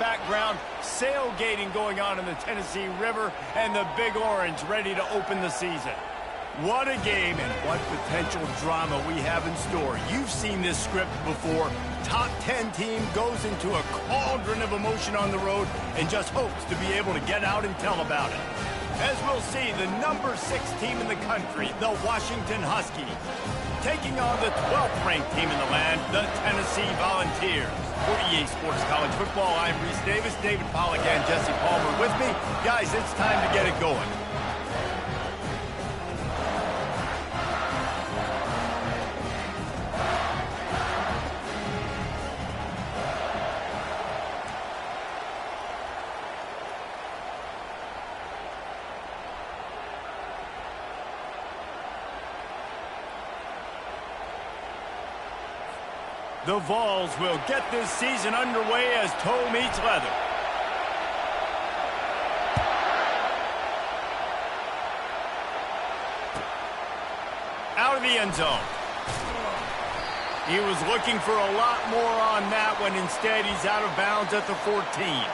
background, sailgating going on in the Tennessee River, and the Big Orange ready to open the season. What a game and what potential drama we have in store. You've seen this script before. Top 10 team goes into a cauldron of emotion on the road and just hopes to be able to get out and tell about it. As we'll see, the number 6 team in the country, the Washington Huskies, taking on the 12th ranked team in the land, the Tennessee Volunteers. For EA Sports College Football, I'm Reese Davis, David Pollack and Jesse Palmer with me. Guys, it's time to get it going. The Vols will get this season underway as toe meets leather. Out of the end zone. He was looking for a lot more on that when instead he's out of bounds at the 14.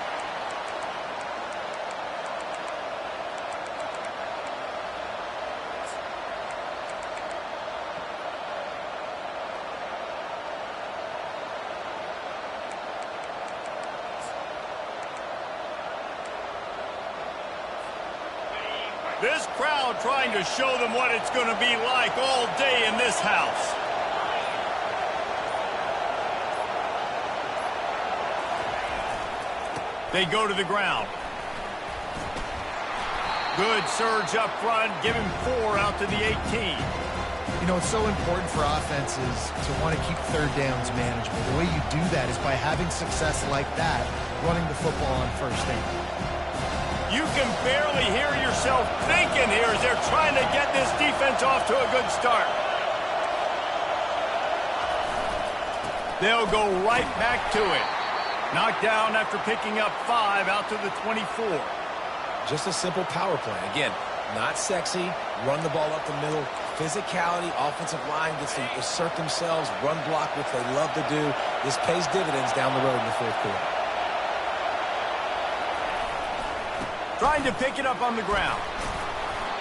This crowd trying to show them what it's going to be like all day in this house. They go to the ground. Good surge up front. Give him 4 out to the 18. You know, it's so important for offenses to want to keep third downs manageable. The way you do that is by having success like that, running the football on first down. You can barely hear yourself thinking here as they're trying to get this defense off to a good start. They'll go right back to it. Knocked down after picking up 5 out to the 24. Just a simple power play. Again, not sexy, run the ball up the middle. Physicality, offensive line gets to assert themselves, run block, which they love to do. This pays dividends down the road in the fourth quarter. Trying to pick it up on the ground.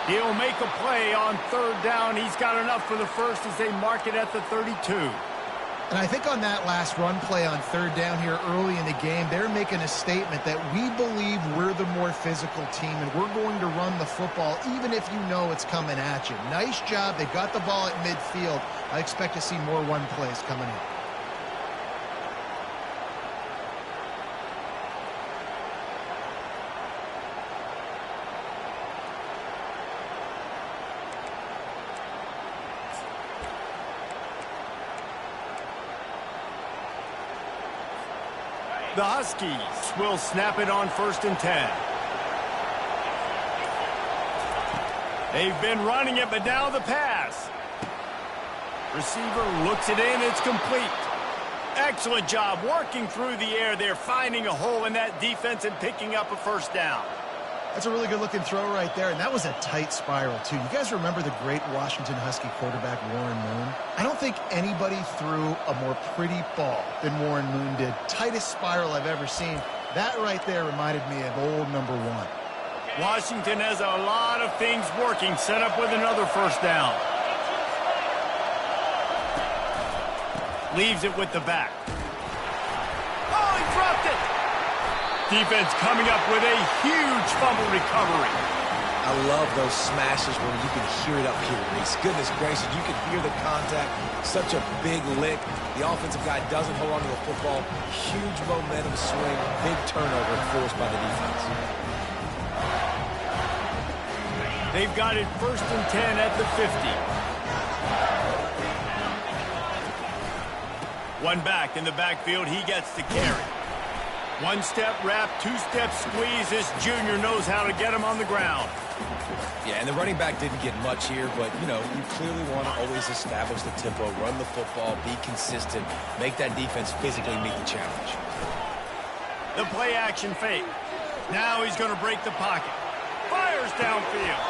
He'll make a play on third down. He's got enough for the first as they mark it at the 32. And I think on that last run play on third down here early in the game, they're making a statement that we believe we're the more physical team and we're going to run the football even if you know it's coming at you. Nice job. They got the ball at midfield. I expect to see more run plays coming in. The Huskies will snap it on 1st and 10. They've been running it, but now the pass. Receiver looks it in. It's complete. Excellent job working through the air. They're finding a hole in that defense and picking up a first down. That's a really good-looking throw right there, and that was a tight spiral, too. You guys remember the great Washington Husky quarterback Warren Moon? I don't think anybody threw a more pretty ball than Warren Moon did. Tightest spiral I've ever seen. That right there reminded me of old number 1. Washington has a lot of things working. Set up with another first down. Leaves it with the back. Oh, he dropped it! Defense coming up with a huge fumble recovery. I love those smashes where you can hear it up here, Reese. Goodness gracious, you can hear the contact. Such a big lick. The offensive guy doesn't hold on to the football. Huge momentum swing. Big turnover forced by the defense. They've got it 1st and 10 at the 50. One back in the backfield. He gets the carry. One-step wrap, two-step squeeze. This junior knows how to get him on the ground. Yeah, and the running back didn't get much here, but, you know, you clearly want to always establish the tempo, run the football, be consistent, make that defense physically meet the challenge. The play-action fake. Now he's going to break the pocket. Fires downfield.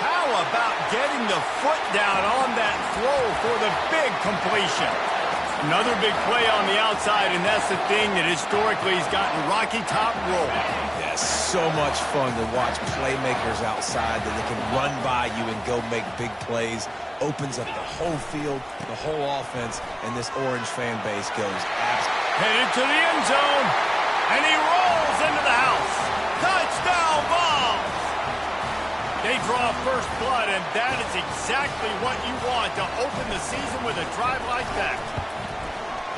How about getting the foot down on that throw for the big completion? Another big play on the outside, and that's the thing that historically has gotten Rocky Top rolling. Yeah, so much fun to watch playmakers outside that they can run by you and go make big plays. Opens up the whole field, the whole offense, and this Orange fan base goes absolutely. Headed to the end zone, and he rolls into the house. Touchdown Vols! They draw first blood, and that is exactly what you want to open the season with a drive like that.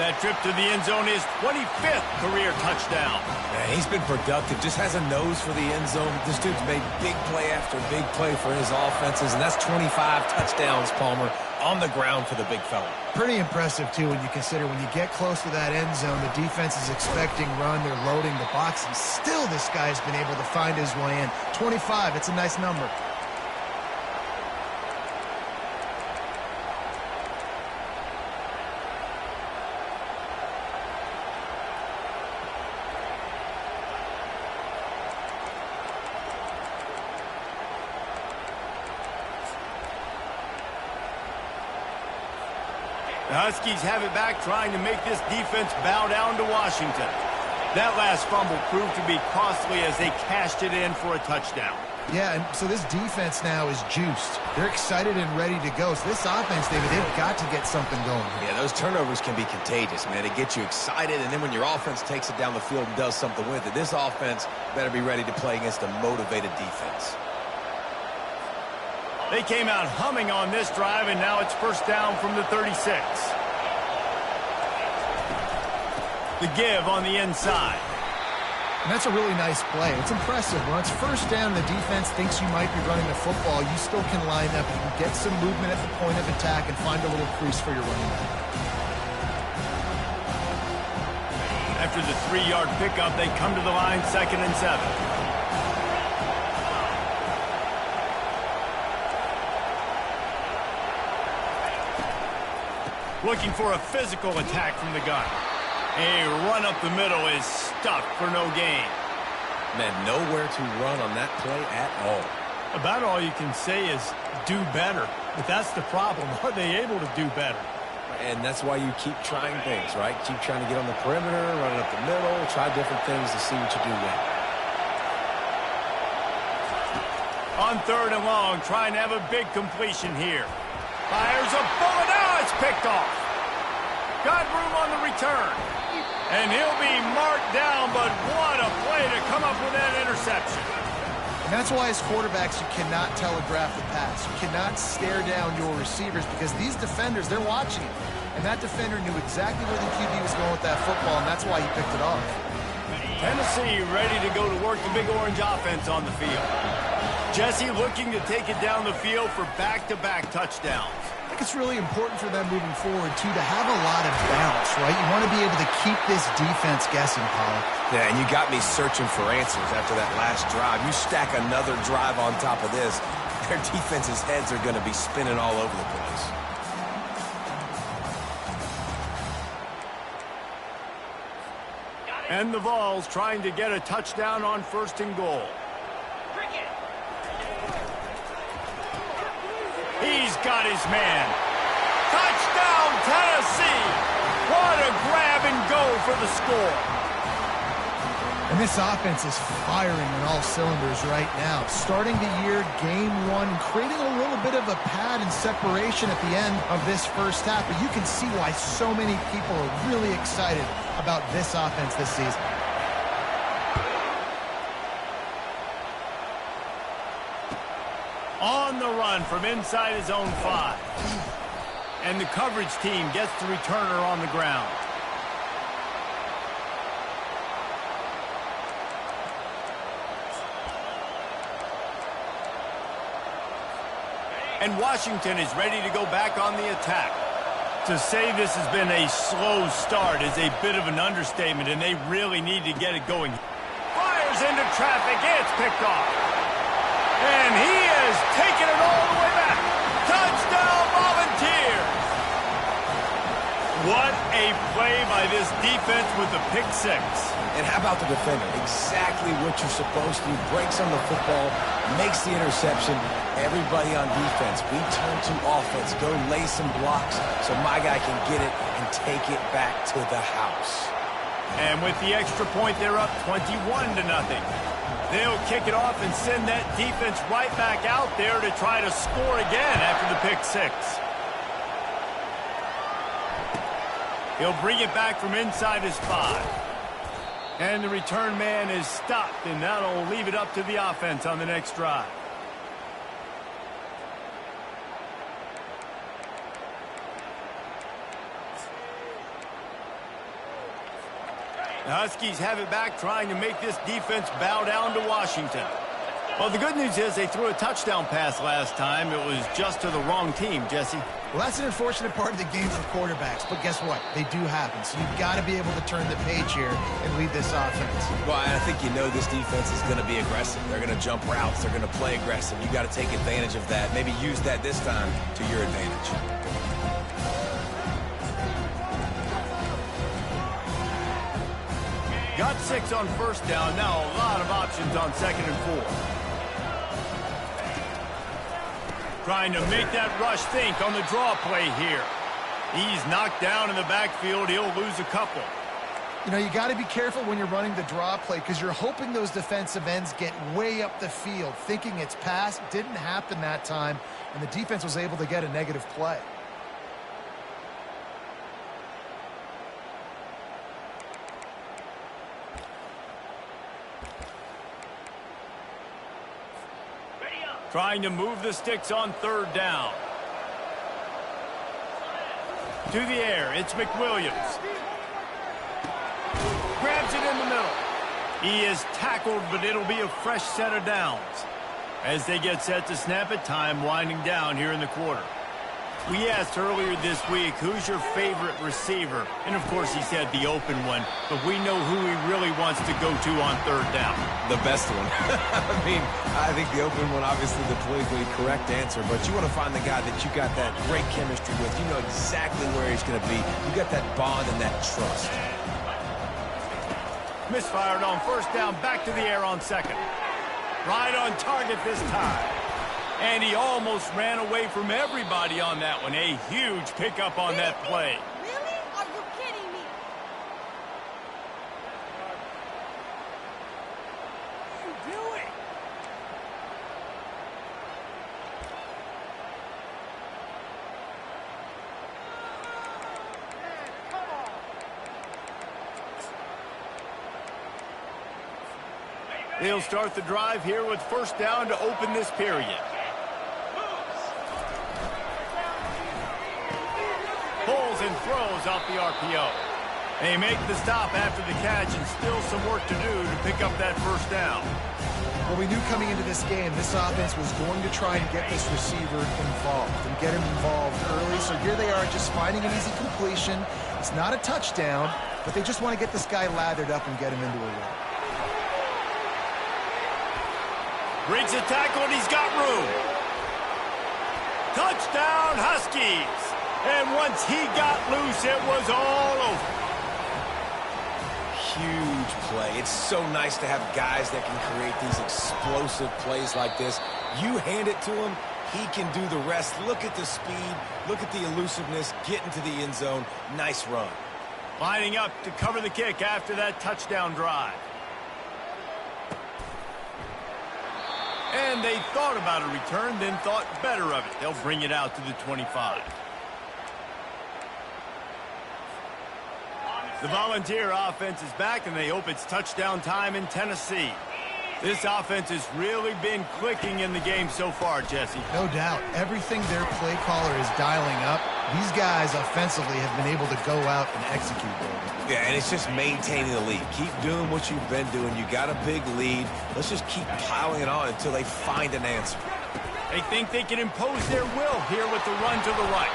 That trip to the end zone is 25th career touchdown. Man, he's been productive, just has a nose for the end zone. This dude's made big play after big play for his offenses, and that's 25 touchdowns, Palmer, on the ground for the big fella. Pretty impressive, too, when you consider when you get close to that end zone, the defense is expecting run, they're loading the box, and still this guy's been able to find his way in. 25, it's a nice number. The Huskies have it back, trying to make this defense bow down to Washington. That last fumble proved to be costly as they cashed it in for a touchdown. Yeah, and so this defense now is juiced. They're excited and ready to go. So this offense, David, they've got to get something going. Yeah, those turnovers can be contagious, man. It gets you excited, and then when your offense takes it down the field and does something with it, this offense better be ready to play against a motivated defense. They came out humming on this drive, and now it's first down from the 36. The give on the inside. And that's a really nice play. It's impressive. When it's first down, the defense thinks you might be running the football. You still can line up. You can get some movement at the point of attack and find a little crease for your running back. After the 3-yard pickup, they come to the line, 2nd and 7. Looking for a physical attack from the gun. A run up the middle is stuck for no gain. Man, nowhere to run on that play at all. About all you can say is do better. But that's the problem. Are they able to do better? And that's why you keep trying things, right? Keep trying to get on the perimeter, run it up the middle, try different things to see what you do well. On 3rd and long, trying to have a big completion here. Fires a bullet. Now it's picked off. Got room on the return. And he'll be marked down, but what a play to come up with that interception. And that's why as quarterbacks, you cannot telegraph the pass. You cannot stare down your receivers because these defenders, they're watching it. And that defender knew exactly where the QB was going with that football, and that's why he picked it off. Tennessee ready to go to work the Big Orange offense on the field. Jesse looking to take it down the field for back-to-back touchdowns. I think it's really important for them moving forward, too, to have a lot of balance, right? You want to be able to keep this defense guessing, Pollock. Yeah, and you got me searching for answers after that last drive. You stack another drive on top of this, their defense's heads are going to be spinning all over the place. And the Vols trying to get a touchdown on 1st and goal. He's got his man. Touchdown, Tennessee! What a grab and go for the score. And this offense is firing on all cylinders right now. Starting the year, game 1, creating a little bit of a pad and separation at the end of this first half. But you can see why so many people are really excited about this offense this season. On the run from inside his own 5. And the coverage team gets the returner on the ground. And Washington is ready to go back on the attack. To say this has been a slow start is a bit of an understatement, and they really need to get it going. Fires into traffic. It's picked off. And he is taking it all the way back. Touchdown, Volunteers! What a play by this defense with the pick six. And how about the defender? Exactly what you're supposed to do. Breaks on the football, makes the interception. Everybody on defense, we turn to offense. Go lay some blocks so my guy can get it and take it back to the house. And with the extra point, they're up 21-0. They'll kick it off and send that defense right back out there to try to score again after the pick six. He'll bring it back from inside his 5. And the return man is stopped, and that'll leave it up to the offense on the next drive. The Huskies have it back, trying to make this defense bow down to Washington. Well, the good news is they threw a touchdown pass last time. It was just to the wrong team, Jesse. Well, that's an unfortunate part of the game for quarterbacks, but guess what? They do happen, so you've got to be able to turn the page here and lead this offense. Well, I think you know this defense is going to be aggressive. They're going to jump routes. They're going to play aggressive. You got to take advantage of that. Maybe use that this time to your advantage. Got 6 on first down. Now a lot of options on 2nd and 4. Trying to make that rush think on the draw play here. He's knocked down in the backfield. He'll lose a couple. You know, you got to be careful when you're running the draw play because you're hoping those defensive ends get way up the field, thinking it's pass. Didn't happen that time, and the defense was able to get a negative play. Trying to move the sticks on 3rd down. To the air, it's McWilliams. Grabs it in the middle. He is tackled, but it'll be a fresh set of downs. As they get set to snap it, time winding down here in the quarter. We asked earlier this week, who's your favorite receiver? And, of course, he said the open one, but we know who he really wants to go to on 3rd down. The best one. I mean, I think the open one, obviously the politically correct answer, but you want to find the guy that you got that great chemistry with. You know exactly where he's going to be. You got that bond and that trust. Misfired on 1st down, back to the air on 2nd. Right on target this time. And he almost ran away from everybody on that one. A huge pickup on that play. Really? Are you kidding me? What are you doing? They'll start the drive here with 1st down to open this period. Pulls and throws off the RPO. They make the stop after the catch, and still some work to do to pick up that 1st down. Well, we knew coming into this game, this offense was going to try and get this receiver involved and get him involved early. So here they are just finding an easy completion. It's not a touchdown, but they just want to get this guy lathered up and get him into a run. Breaks a tackle, and he's got room. Touchdown, Huskies. And once he got loose, it was all over. Huge play. It's so nice to have guys that can create these explosive plays like this. You hand it to him, he can do the rest. Look at the speed. Look at the elusiveness. Get into the end zone. Nice run. Lining up to cover the kick after that touchdown drive. And they thought about a return, then thought better of it. They'll bring it out to the 25. The Volunteer offense is back, and they hope it's touchdown time in Tennessee. This offense has really been clicking in the game so far, Jesse. No doubt. Everything their play caller is dialing up, these guys offensively have been able to go out and execute. Yeah, and it's just maintaining the lead. Keep doing what you've been doing. You got a big lead. Let's just keep piling it on until they find an answer. They think they can impose their will here with the run to the right.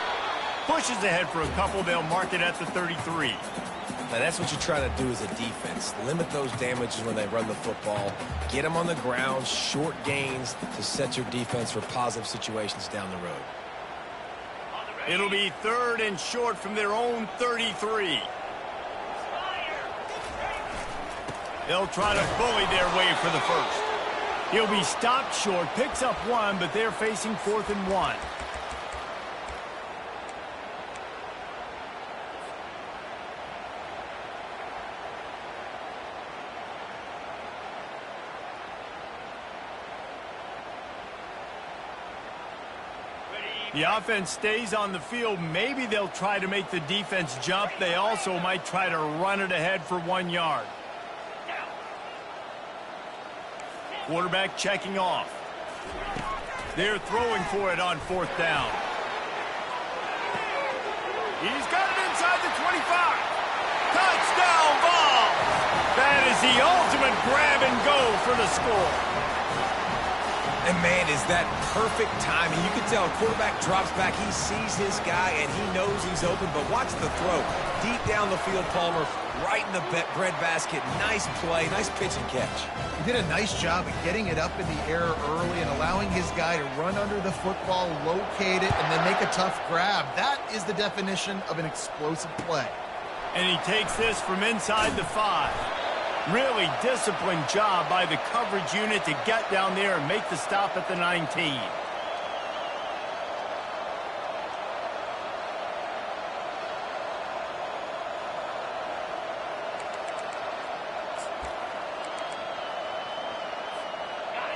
Pushes ahead for a couple. They'll mark it at the 33. Now, that's what you try to do as a defense. Limit those damages when they run the football. Get them on the ground, short gains to set your defense for positive situations down the road. It'll be 3rd and short from their own 33. They'll try to bully their way for the first. He'll be stopped short, picks up 1, but they're facing 4th and 1. The offense stays on the field. Maybe they'll try to make the defense jump. They also might try to run it ahead for 1 yard. Quarterback checking off. They're throwing for it on 4th down. He's got it inside the 25. Touchdown ball. That is the ultimate grab and go for the score. And, man, is that perfect timing. You can tell a quarterback drops back. He sees his guy, and he knows he's open. But watch the throw. Deep down the field, Palmer, right in the breadbasket. Nice play, nice pitch and catch. He did a nice job of getting it up in the air early and allowing his guy to run under the football, locate it, and then make a tough grab. That is the definition of an explosive play. And he takes this from inside the 5. Really disciplined job by the coverage unit to get down there and make the stop at the 19.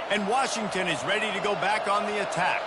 And Washington is ready to go back on the attack.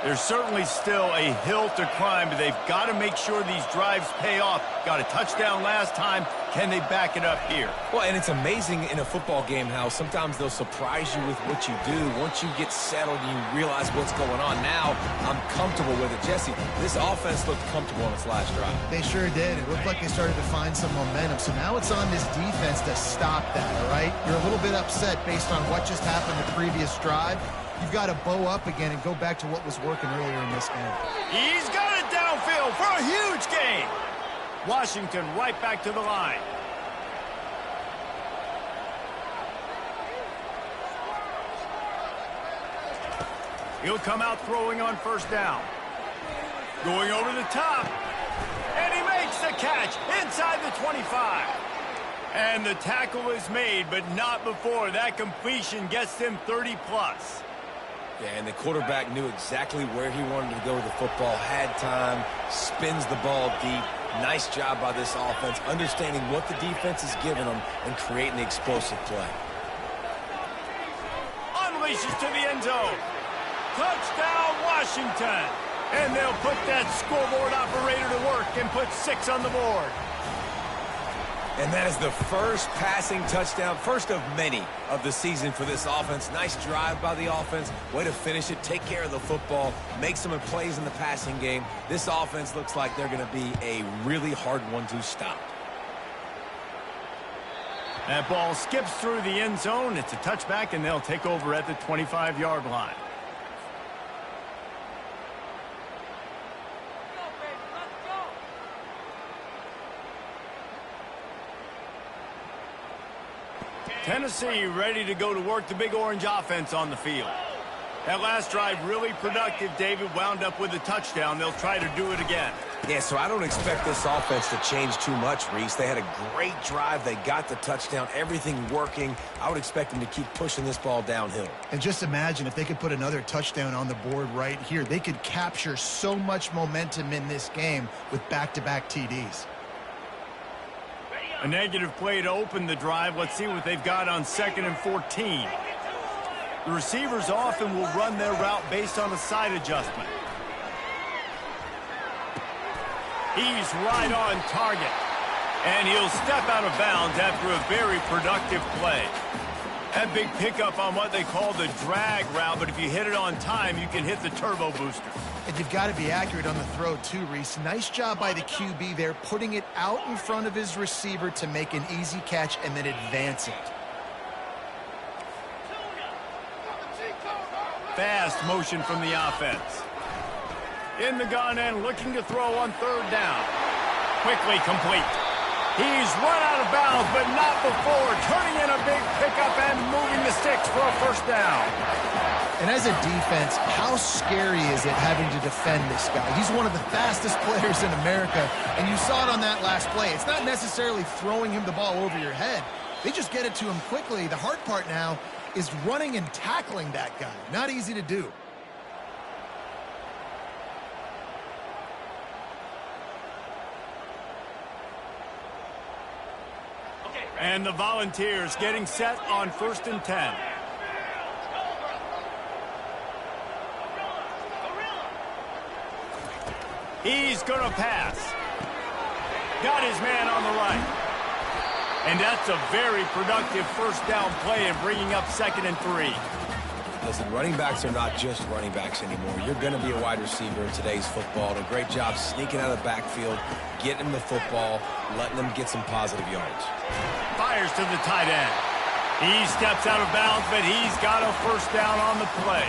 There's certainly still a hill to climb, but they've got to make sure these drives pay off. Got a touchdown last time. Can they back it up here? Well, and it's amazing in a football game how sometimes they'll surprise you with what you do. Once you get settled and you realize what's going on, now I'm comfortable with it. Jesse, this offense looked comfortable on its last drive. They sure did. It looked like they started to find some momentum. So now it's on this defense to stop that, all right? You're a little bit upset based on what just happened the previous drive. You've got to bow up again and go back to what was working earlier in this game. He's got it downfield for a huge gain. Washington right back to the line. He'll come out throwing on 1st down. Going over the top. And he makes the catch inside the 25. And the tackle is made, but not before. That completion gets them 30+. Yeah, and the quarterback knew exactly where he wanted to go with the football, had time, spins the ball deep. Nice job by this offense, understanding what the defense is giving them and creating the explosive play. Unleashes to the end zone. Touchdown, Washington. And they'll put that scoreboard operator to work and put 6 on the board. And that is the first passing touchdown, first of many of the season for this offense. Nice drive by the offense. Way to finish it, take care of the football, make some plays in the passing game. This offense looks like they're going to be a really hard one to stop. That ball skips through the end zone. It's a touchback, and they'll take over at the 25-yard line. Tennessee ready to go to work the Big Orange offense on the field. That last drive really productive. David wound up with a touchdown. They'll try to do it again. Yeah, so I don't expect this offense to change too much, Reese. They had a great drive. They got the touchdown. Everything working. I would expect them to keep pushing this ball downhill. And just imagine if they could put another touchdown on the board right here. They could capture so much momentum in this game with back-to-back TDs. A negative play to open the drive. Let's see what they've got on 2nd and 14. The receivers often will run their route based on a side adjustment. He's right on target. And he'll step out of bounds after a very productive play. That big pickup on what they call the drag route, but if you hit it on time, you can hit the turbo booster. And you've got to be accurate on the throw too, Reese. Nice job by the QB there, putting it out in front of his receiver to make an easy catch and then advance it. Fast motion from the offense. In the gun and looking to throw on 3rd down. Quickly complete. He's run out of bounds, but not before turning in a big pickup and moving the sticks for a 1st down. And as a defense, how scary is it having to defend this guy? He's one of the fastest players in America, and you saw it on that last play. It's not necessarily throwing him the ball over your head. They just get it to him quickly. The hard part now is running and tackling that guy. Not easy to do. And the Volunteers getting set on 1st and 10. He's going to pass. Got his man on the right. And that's a very productive first down play and bringing up 2nd and 3. Listen, running backs are not just running backs anymore. You're going to be a wide receiver in today's football. And a great job sneaking out of the backfield, getting them the football, letting them get some positive yards. Fires to the tight end. He steps out of bounds, but he's got a first down on the play.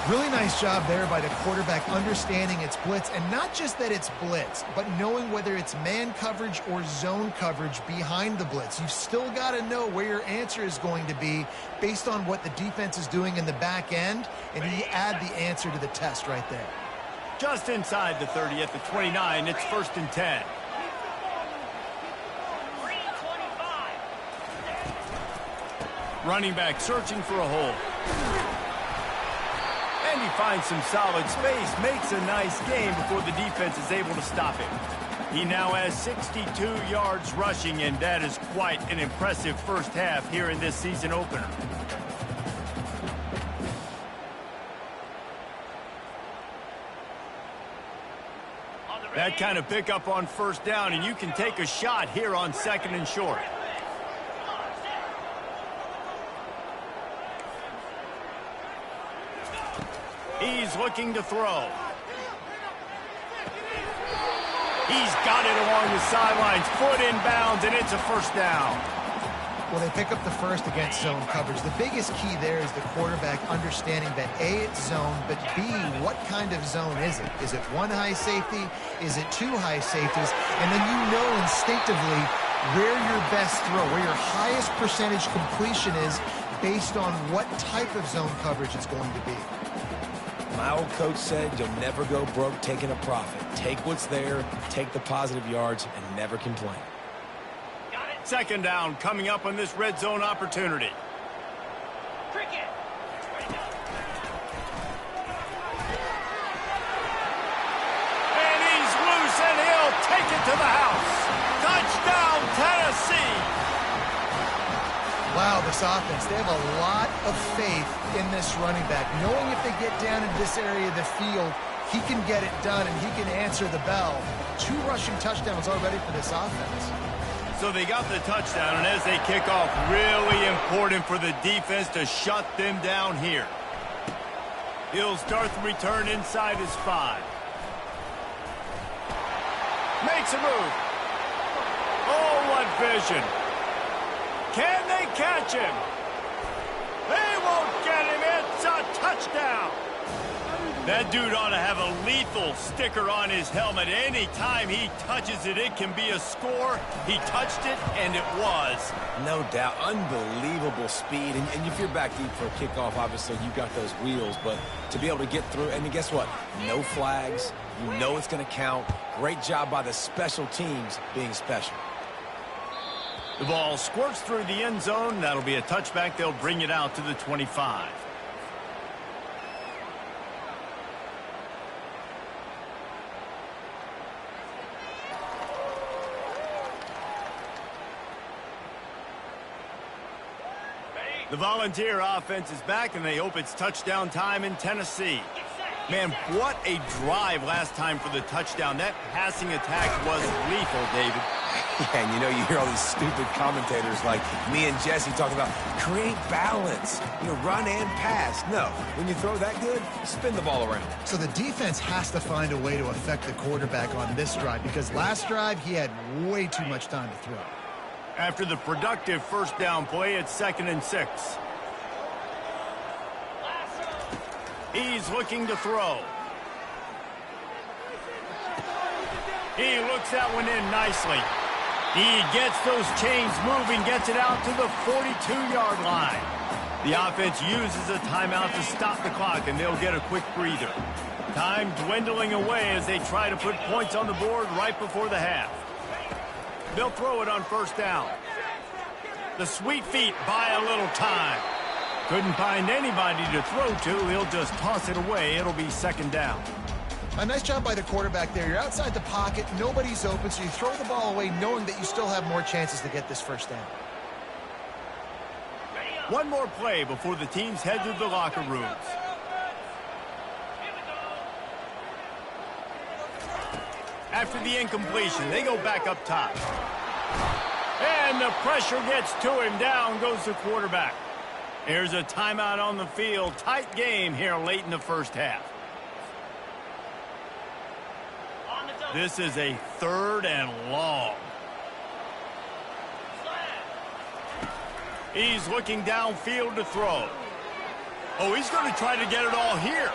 Really nice job there by the quarterback understanding it's blitz, and not just that it's blitz, but knowing whether it's man coverage or zone coverage behind the blitz. You've still got to know where your answer is going to be based on what the defense is doing in the back end, and you add the answer to the test right there. Just inside the 30 at the 29, it's 1st and 10. Running back searching for a hole. And he finds some solid space, makes a nice gain before the defense is able to stop him. He now has 62 yards rushing, and that is quite an impressive first half here in this season opener. That kind of pickup on first down, and you can take a shot here on 2nd and short. He's looking to throw. He's got it along the sidelines, foot in bounds, and it's a first down. Well, they pick up the first against zone coverage. The biggest key there is the quarterback understanding that A, it's zone, but B, what kind of zone is it? Is it one high safety? Is it two high safeties? And then you know instinctively where your best throw, where your highest percentage completion is based on what type of zone coverage it's going to be. My old coach said you'll never go broke taking a profit. Take what's there, take the positive yards, and never complain. 2nd down coming up on this red zone opportunity. Cricket. And he's loose, and he'll take it to the house. Touchdown, Tennessee. Wow, this offense, they have a lot of faith in this running back. Knowing if they get down into this area of the field, he can get it done and he can answer the bell. 2 rushing touchdowns already for this offense. So they got the touchdown, and as they kick off, really important for the defense to shut them down here. He'll start the return inside his 5. Makes a move. Oh, what vision. Can they catch him? They won't get him. It's a touchdown. That dude ought to have a lethal sticker on his helmet. Any time he touches it, it can be a score. He touched it, and it was. No doubt. Unbelievable speed. And if you're back deep for a kickoff, obviously you've got those wheels. But to be able to get through, and guess what? No flags. You know it's going to count. Great job by the special teams being special. The ball squirts through the end zone. That'll be a touchback. They'll bring it out to the 25. The Volunteer offense is back, and they hope it's touchdown time in Tennessee. Man, what a drive last time for the touchdown. That passing attack was lethal, David. Yeah, and you know, you hear all these stupid commentators like me and Jesse talking about create balance, run and pass. No, when you throw that good, spin the ball around. So the defense has to find a way to affect the quarterback on this drive, because last drive he had way too much time to throw. After the productive first down play, it's 2nd and 6. He's looking to throw. He looks that one in nicely. He gets those chains moving, gets it out to the 42-yard line. The offense uses a timeout to stop the clock, and they'll get a quick breather. Time dwindling away as they try to put points on the board right before the half. They'll throw it on first down. The sweet feet buy a little time. Couldn't find anybody to throw to. He'll just toss it away. It'll be second down. A nice job by the quarterback there. You're outside the pocket. Nobody's open, so you throw the ball away knowing that you still have more chances to get this first down. One more play before the teams head to the locker rooms. After the incompletion, they go back up top. And the pressure gets to him. Down goes the quarterback. Here's a timeout on the field. Tight game here late in the first half. This is a 3rd and long. He's looking downfield to throw. Oh, he's going to try to get it all here.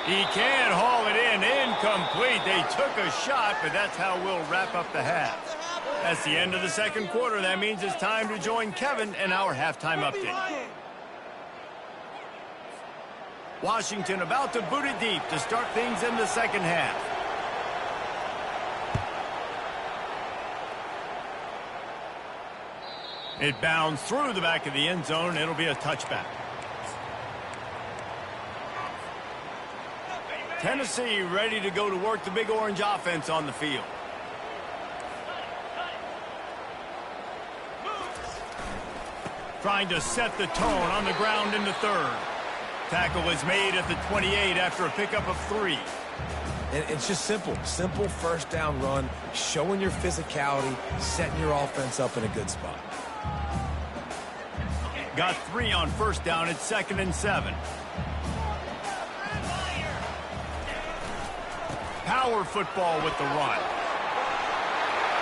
He can haul it in. Incomplete. They took a shot, but that's how we'll wrap up the half. That's the end of the second quarter. That means it's time to join Kevin and our halftime update. Washington about to boot it deep to start things in the second half. It bounds through the back of the end zone. It'll be a touchback. Tennessee ready to go to work the Big Orange offense on the field. Trying to set the tone on the ground in the 3rd. Tackle is made at the 28 after a pickup of 3. And it's just simple. Simple first down run, showing your physicality, setting your offense up in a good spot. Got 3 on first down. It's 2nd and 7. Power football with the run.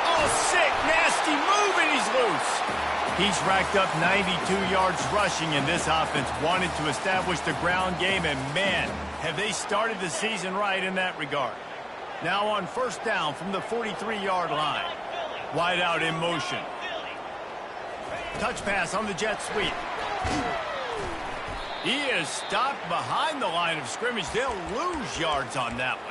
Oh, sick, nasty move, and he's loose. He's racked up 92 yards rushing, and this offense wanted to establish the ground game, and man, have they started the season right in that regard. Now on first down from the 43-yard line. Wide out in motion. Touch pass on the jet sweep. He is stopped behind the line of scrimmage. They'll lose yards on that one.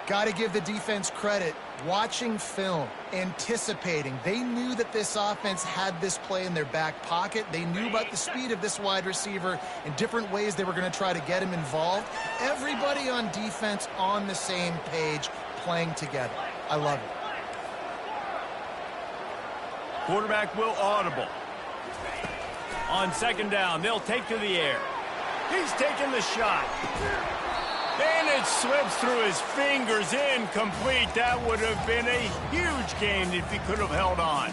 Got to give the defense credit. Watching film, anticipating. They knew that this offense had this play in their back pocket. They knew about the speed of this wide receiver and different ways they were going to try to get him involved. Everybody on defense on the same page, playing together. I love it. Quarterback will audible. On second down, they'll take to the air. He's taking the shot. And it slips through his fingers, incomplete. That would have been a huge gain if he could have held on.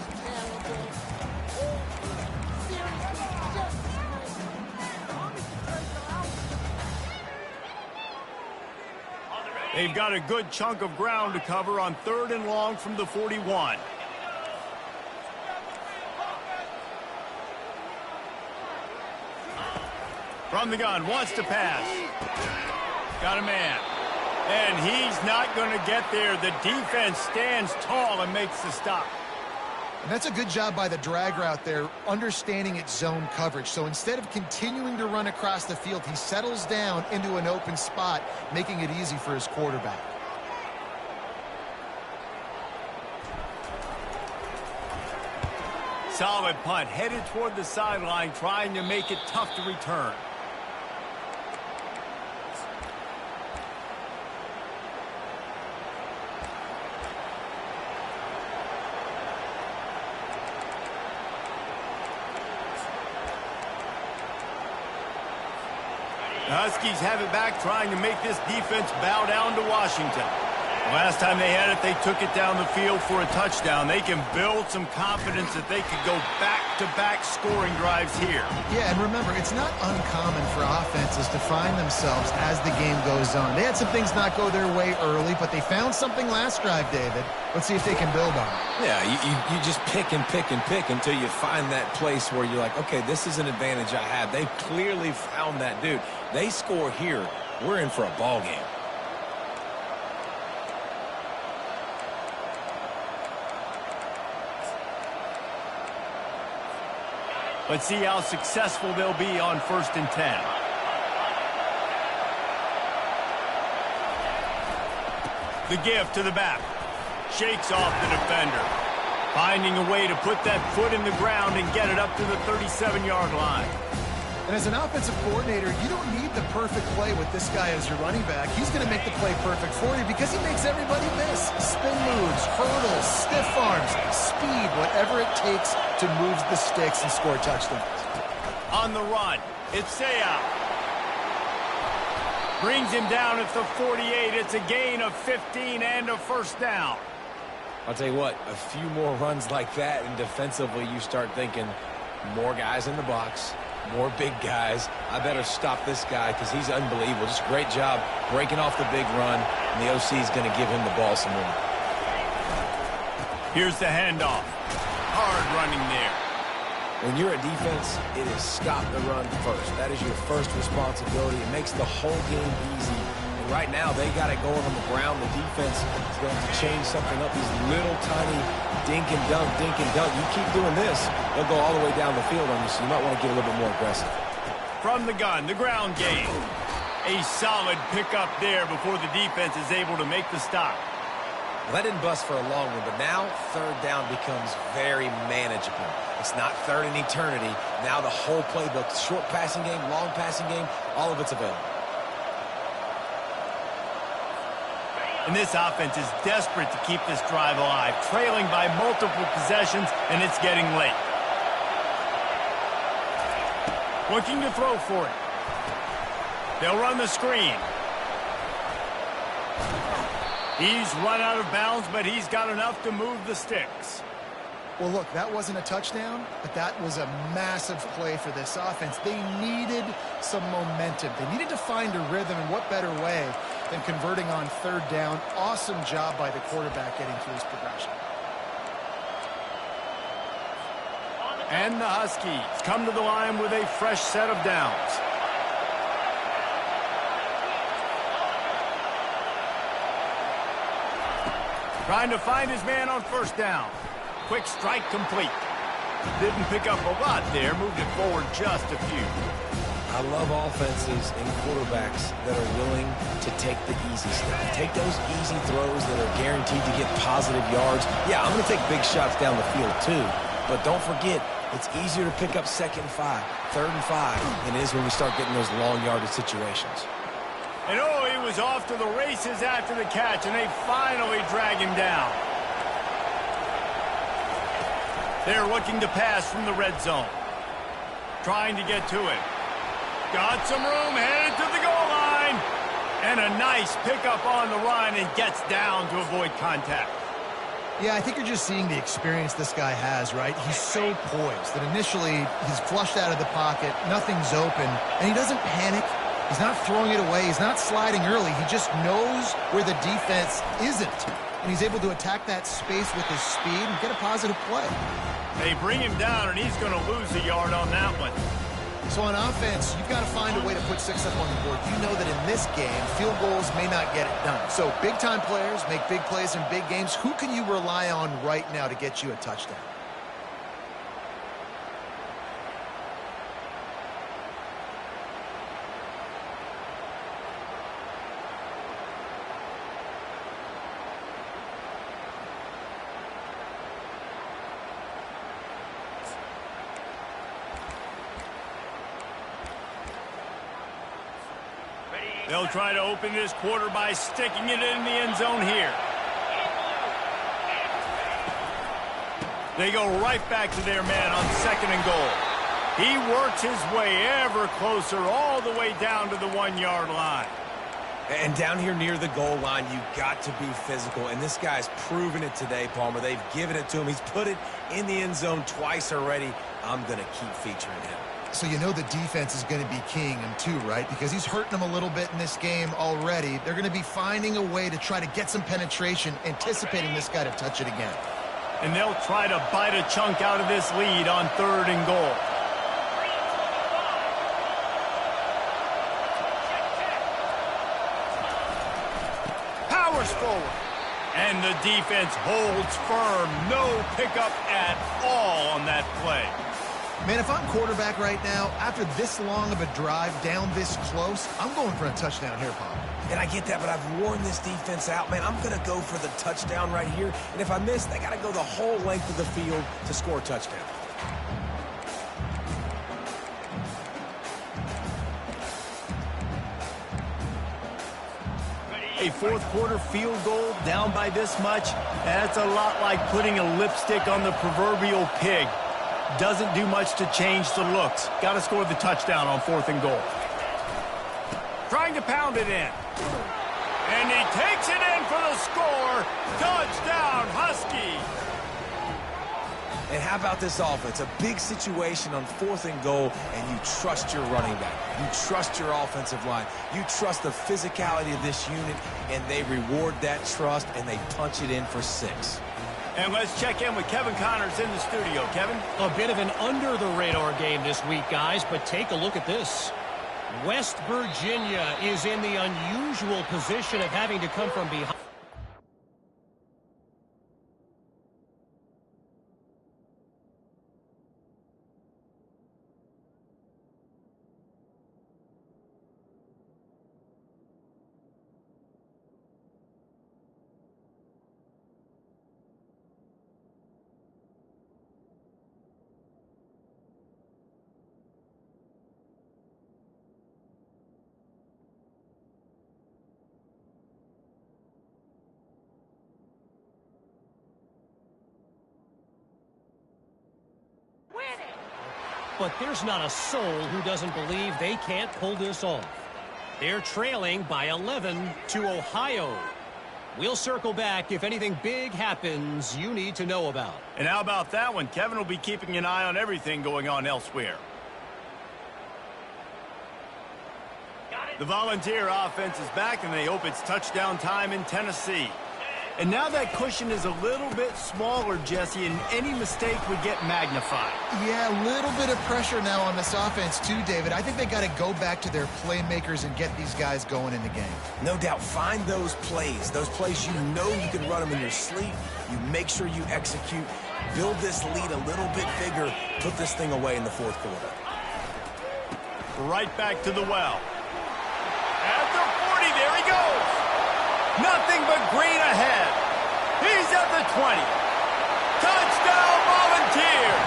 They've got a good chunk of ground to cover on 3rd and long from the 41. From the gun, wants to pass. Got a man. And he's not going to get there. The defense stands tall and makes the stop. And that's a good job by the drag route there, understanding its zone coverage. So instead of continuing to run across the field, he settles down into an open spot, making it easy for his quarterback. Solid punt, headed toward the sideline, trying to make it tough to return. The Huskies have it back, trying to make this defense bow down to Washington. Last time they had it, they took it down the field for a touchdown. They can build some confidence that they could go back-to-back scoring drives here. Yeah, and remember, it's not uncommon for offenses to find themselves as the game goes on. They had some things not go their way early, but they found something last drive, David. Let's see if they can build on it. Yeah, you just pick and pick and pick until you find that place where you're like, okay, this is an advantage I have. They clearly found that dude. They score here, we're in for a ball game. Let's see how successful they'll be on 1st and 10. The give to the back. Shakes off the defender. Finding a way to put that foot in the ground and get it up to the 37-yard line. And as an offensive coordinator, you don't need the perfect play with this guy as your running back. He's going to make the play perfect for you because he makes everybody miss. Spin moves, hurdles, stiff arms, speed, whatever it takes to move the sticks and score touchdowns. On the run, it's Seau. Brings him down at the 48. It's a gain of 15 and a 1st down. I'll tell you what, a few more runs like that, and defensively you start thinking more guys in the box, more big guys. I better stop this guy because he's unbelievable. Just a great job breaking off the big run, and the OC is going to give him the ball some more. Here's the handoff. Hard running there. When you're a defense, it is stop the run first. That is your first responsibility. It makes the whole game easy. And right now, they got it going on the ground. The defense is going to change something up. These little tiny dink and dunk, dink and dunk. You keep doing this, they'll go all the way down the field on you, so you might want to get a little bit more aggressive. From the gun, the ground game. A solid pickup there before the defense is able to make the stop. Well, that didn't bust for a long one, but now 3rd down becomes very manageable. It's not 3rd in eternity. Now the whole playbook, short passing game, long passing game, all of it's available. And this offense is desperate to keep this drive alive, trailing by multiple possessions, and it's getting late. Looking to throw for it. They'll run the screen. He's run out of bounds, but he's got enough to move the sticks. Well, look, that wasn't a touchdown, but that was a massive play for this offense. They needed some momentum. They needed to find a rhythm, and what better way than converting on 3rd down. Awesome job by the quarterback getting through his progression. And the Huskies come to the line with a fresh set of downs. Trying to find his man on 1st down. Quick strike complete. Didn't pick up a lot there. Moved it forward just a few. I love offenses and quarterbacks that are willing to take the easy stuff. Take those easy throws that are guaranteed to get positive yards. Yeah, I'm going to take big shots down the field too. But don't forget, it's easier to pick up 2nd and 5, 3rd and 5 than it is when we start getting those long yardage situations. And oh, he was off to the races after the catch, and they finally drag him down. They're looking to pass from the red zone. Trying to get to it. Got some room, headed to the goal line. And a nice pickup on the run and gets down to avoid contact. Yeah, I think you're just seeing the experience this guy has, right? He's so poised that initially he's flushed out of the pocket, nothing's open, and he doesn't panic. He's not throwing it away. He's not sliding early. He just knows where the defense isn't. And he's able to attack that space with his speed and get a positive play. They bring him down, and he's going to lose a yard on that one. So on offense, you've got to find a way to put 6 up on the board. You know that in this game, field goals may not get it done. So big-time players make big plays in big games. Who can you rely on right now to get you a touchdown? They'll try to open this quarter by sticking it in the end zone here. They go right back to their man on 2nd and goal. He works his way ever closer all the way down to the 1-yard line. And down here near the goal line, you got to be physical. And this guy's proven it today, Palmer. They've given it to him. He's put it in the end zone twice already. I'm going to keep featuring him. So you know the defense is going to be keying him too, right? Because he's hurting them a little bit in this game already. They're going to be finding a way to try to get some penetration, anticipating this guy to touch it again. And they'll try to bite a chunk out of this lead on 3rd and goal. Powers forward. And the defense holds firm. No pickup at all on that play. Man, if I'm quarterback right now, after this long of a drive down this close, I'm going for a touchdown here, Pop. And I get that, but I've worn this defense out, man. I'm going to go for the touchdown right here. And if I miss, they got to go the whole length of the field to score a touchdown. A fourth quarter field goal down by this much, that's a lot like putting a lipstick on the proverbial pig. Doesn't do much to change the looks. Got to score the touchdown on 4th and goal. Trying to pound it in. And he takes it in for the score. Touchdown, Husky. And how about this offense? A big situation on 4th and goal, and you trust your running back. You trust your offensive line. You trust the physicality of this unit, and they reward that trust, and they punch it in for 6. And let's check in with Kevin Connors in the studio. Kevin? A bit of an under-the-radar game this week, guys, but take a look at this. West Virginia is in the unusual position of having to come from behind. But there's not a soul who doesn't believe they can't pull this off. They're trailing by 11 to Ohio. We'll circle back if anything big happens you need to know about. And how about that one? Kevin will be keeping an eye on everything going on elsewhere. The Volunteer offense is back, and they hope it's touchdown time in Tennessee. And now that cushion is a little bit smaller, Jesse, and any mistake would get magnified. Yeah, a little bit of pressure now on this offense too, David. I think they got to go back to their playmakers and get these guys going in the game. No doubt, find those plays you know you can run them in your sleep. You make sure you execute. Build this lead a little bit bigger. Put this thing away in the 4th quarter. Right back to the well. At the 40, there he goes. Nothing but green ahead. He's at the 20. Touchdown, Volunteers.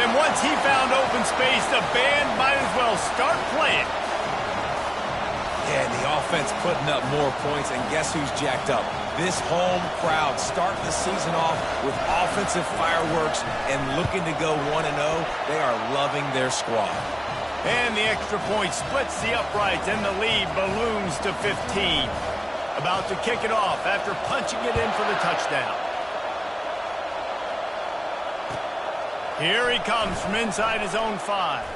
And once he found open space, the band might as well start playing. Yeah, and the offense putting up more points, and guess who's jacked up? This home crowd starting the season off with offensive fireworks and looking to go 1-0. They are loving their squad. And the extra point splits the uprights, and the lead balloons to 15. About to kick it off after punching it in for the touchdown. Here he comes from inside his own 5.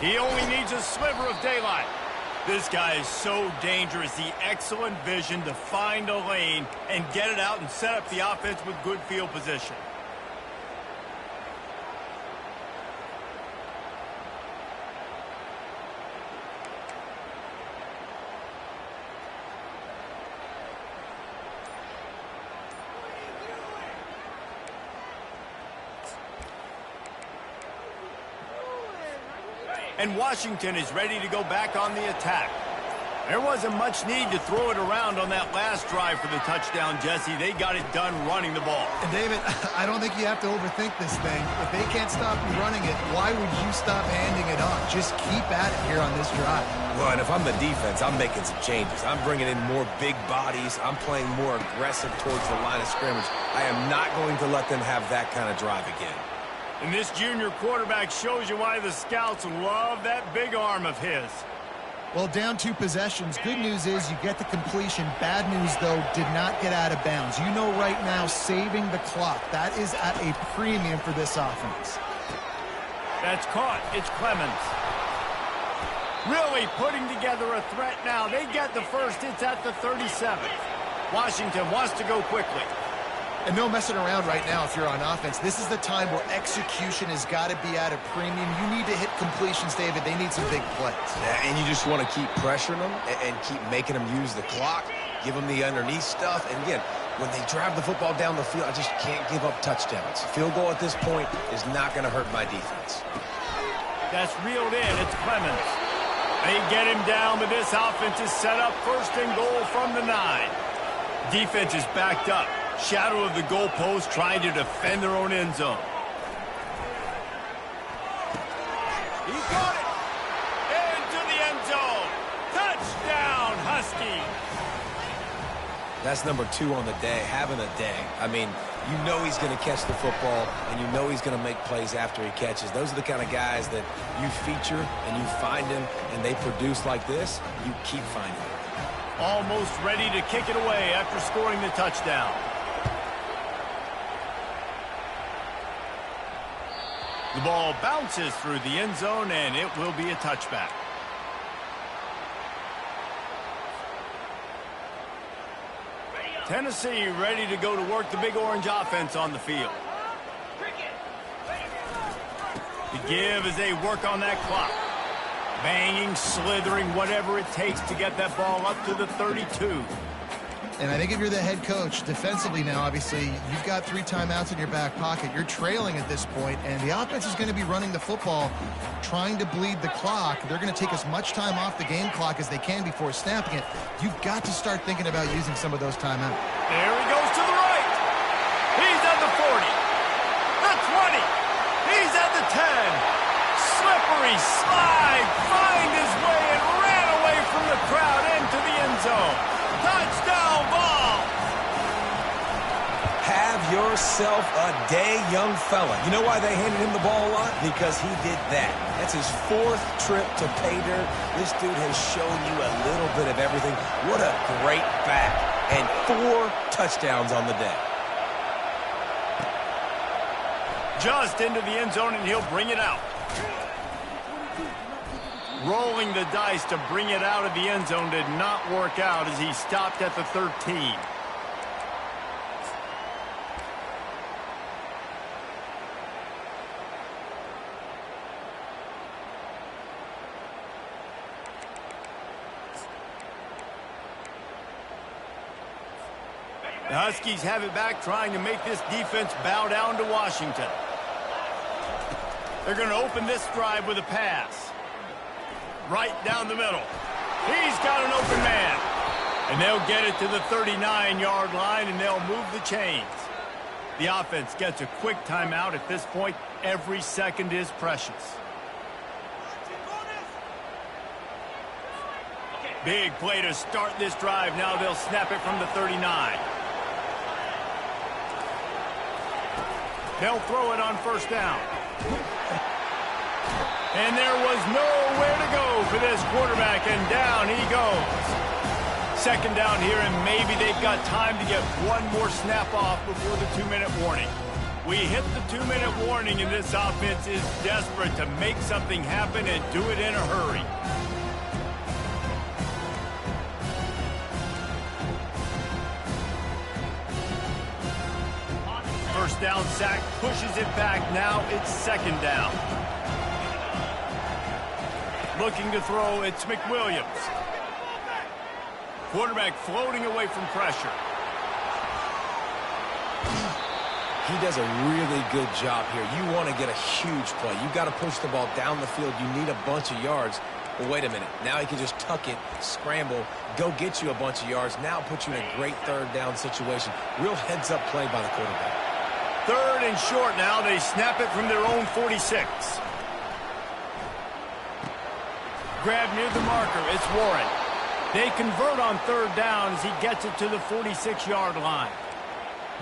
He only needs a sliver of daylight. This guy is so dangerous. The excellent vision to find a lane and get it out and set up the offense with good field position. And Washington is ready to go back on the attack. There wasn't much need to throw it around on that last drive for the touchdown, Jesse. They got it done running the ball. And David, I don't think you have to overthink this thing. If they can't stop you running it, why would you stop handing it off? Just keep at it here on this drive. Well, and if I'm the defense, I'm making some changes. I'm bringing in more big bodies. I'm playing more aggressive towards the line of scrimmage. I am not going to let them have that kind of drive again. And this junior quarterback shows you why the scouts love that big arm of his. Well, down 2 possessions. Good news is you get the completion. Bad news, though, did not get out of bounds. You know right now, saving the clock. That is at a premium for this offense. That's caught. It's Clemens. Really putting together a threat now. They get the first. It's at the 37. Washington wants to go quickly. And no messing around right now if you're on offense. This is the time where execution has got to be at a premium. You need to hit completions, David. They need some big plays. Yeah, and you just want to keep pressuring them and keep making them use the clock, give them the underneath stuff. And again, when they drive the football down the field, I just can't give up touchdowns. Field goal at this point is not going to hurt my defense. That's reeled in. It's Clemens. They get him down, but this offense is set up first and goal from the 9. Defense is backed up. Shadow of the goalpost trying to defend their own end zone. He got it. Into the end zone. Touchdown, Husky. That's number 2 on the day, having a day. I mean, you know he's going to catch the football, and you know he's going to make plays after he catches. Those are the kind of guys that you feature, and you find them, and they produce like this, you keep finding them. Almost ready to kick it away after scoring the touchdown. The ball bounces through the end zone, and it will be a touchback. Tennessee ready to go to work the Big Orange offense on the field. The give as they work on that clock. Banging, slithering, whatever it takes to get that ball up to the 32. And I think if you're the head coach, defensively now, obviously, you've got 3 timeouts in your back pocket. You're trailing at this point, and the offense is going to be running the football, trying to bleed the clock. They're going to take as much time off the game clock as they can before snapping it. You've got to start thinking about using some of those timeouts. There he goes to the right. He's at the 40. The 20. He's at the 10. Slippery slide. Find his way and ran away from the crowd into the end zone. Touchdown ball. Have yourself a day, young fella. You know why they handed him the ball a lot? Because he did that. That's his 4th trip to pay dirt. This dude has shown you a little bit of everything. What a great back. And 4 touchdowns on the day. Just into the end zone, and he'll bring it out. Rolling the dice to bring it out of the end zone did not work out as he stopped at the 13. The Huskies have it back, trying to make this defense bow down to Washington. They're going to open this drive with a pass. Right down the middle. He's got an open man. And they'll get it to the 39-yard line, and they'll move the chains. The offense gets a quick timeout. At this point, every second is precious. Big play to start this drive. Now they'll snap it from the 39. They'll throw it on first down. And there was nowhere to go for this quarterback, and down he goes. Second down here, and maybe they've got time to get one more snap off before the 2-minute warning. We hit the 2-minute warning, and this offense is desperate to make something happen and do it in a hurry. First down sack pushes it back. Now it's second down. Looking to throw, it's McWilliams. Quarterback floating away from pressure. He does a really good job here. You want to get a huge play. You've got to push the ball down the field. You need a bunch of yards. Well, wait a minute. Now he can just tuck it, scramble, go get you a bunch of yards. Now put you in a great third down situation. Real heads-up play by the quarterback. Third and short now. They snap it from their own 46. Grab near the marker. It's Warren. They convert on third down as he gets it to the 46-yard line.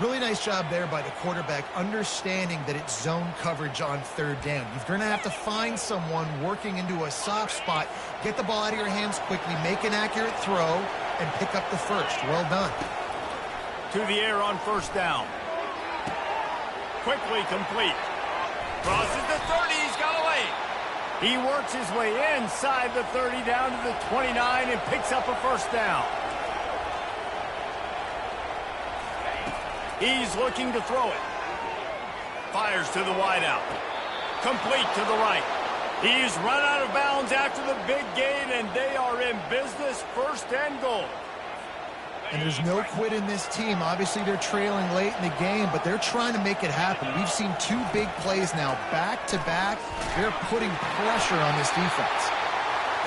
Really nice job there by the quarterback, understanding that it's zone coverage on third down. You're going to have to find someone working into a soft spot, get the ball out of your hands quickly, make an accurate throw, and pick up the first. Well done. To the air on first down. Quickly complete. Crosses the 30. He's got a lane. He works his way inside the 30 down to the 29 and picks up a first down. He's looking to throw it. Fires to the wideout. Complete to the right. He's run out of bounds after the big gain, and they are in business, first and goal. And there's no quit in this team. Obviously, they're trailing late in the game, but they're trying to make it happen. We've seen 2 big plays now, back-to-back. They're putting pressure on this defense.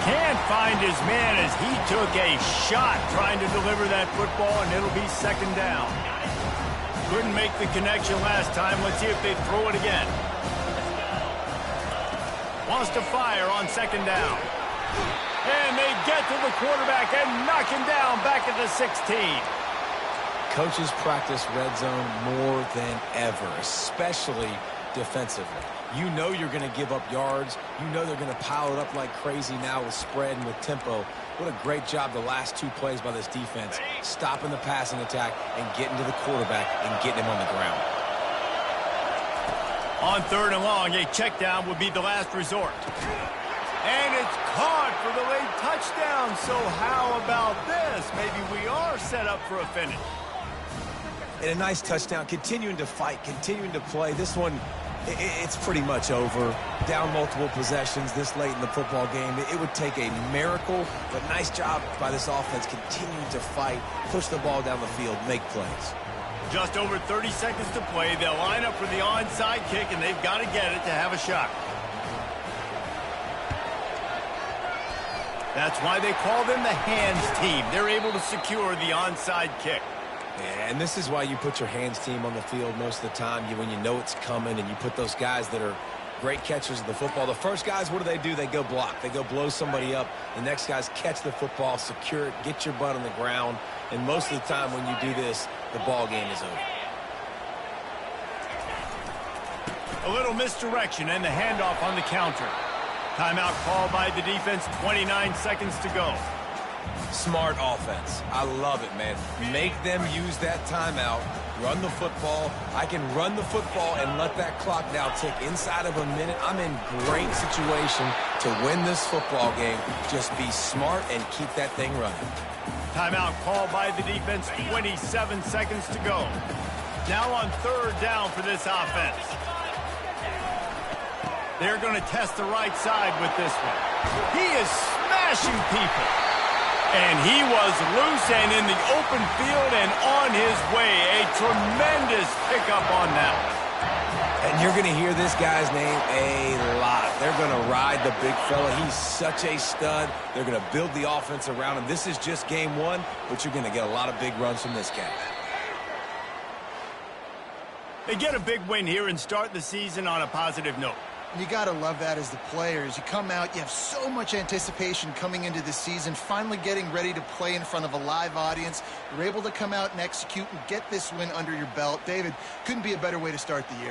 Can't find his man as he took a shot trying to deliver that football, and it'll be second down. Couldn't make the connection last time. Let's see if they throw it again. Wants to fire on second down. And they get to the quarterback and knock him down back at the 16. Coaches practice red zone more than ever, especially defensively. You know you're going to give up yards. You know they're going to pile it up like crazy now with spread and with tempo. What a great job the last 2 plays by this defense, stopping the passing attack and getting to the quarterback and getting him on the ground. On 3rd and long, a check down would be the last resort. And it's caught for the late touchdown. So how about this? Maybe we are set up for a finish. And a nice touchdown, continuing to fight, continuing to play. This one, it's pretty much over. Down multiple possessions this late in the football game. It would take a miracle, but nice job by this offense continuing to fight, push the ball down the field, make plays. Just over 30 seconds to play. They'll line up for the onside kick, and they've got to get it to have a shot. That's why they call them the hands team. They're able to secure the onside kick. Yeah, and this is why you put your hands team on the field most of the time. When you know it's coming, and you put those guys that are great catchers of the football. The first guys, what do? They go block. They go blow somebody up. The next guys catch the football, secure it, get your butt on the ground. And most of the time when you do this, the ball game is over. A little misdirection and the handoff on the counter. Timeout called by the defense, 29 seconds to go. Smart offense. I love it, man. Make them use that timeout. Run the football. I can run the football and let that clock now tick inside of a minute. I'm in great situation to win this football game. Just be smart and keep that thing running. Timeout called by the defense, 27 seconds to go. Now on 3rd down for this offense. They're going to test the right side with this one. He is smashing people. And he was loose and in the open field and on his way. A tremendous pickup on that one. And you're going to hear this guy's name a lot. They're going to ride the big fella. He's such a stud. They're going to build the offense around him. This is just game 1, but you're going to get a lot of big runs from this guy. They get a big win here and start the season on a positive note. You got to love that as the players. You come out, you have so much anticipation coming into the season, finally getting ready to play in front of a live audience. You're able to come out and execute and get this win under your belt. David, couldn't be a better way to start the year.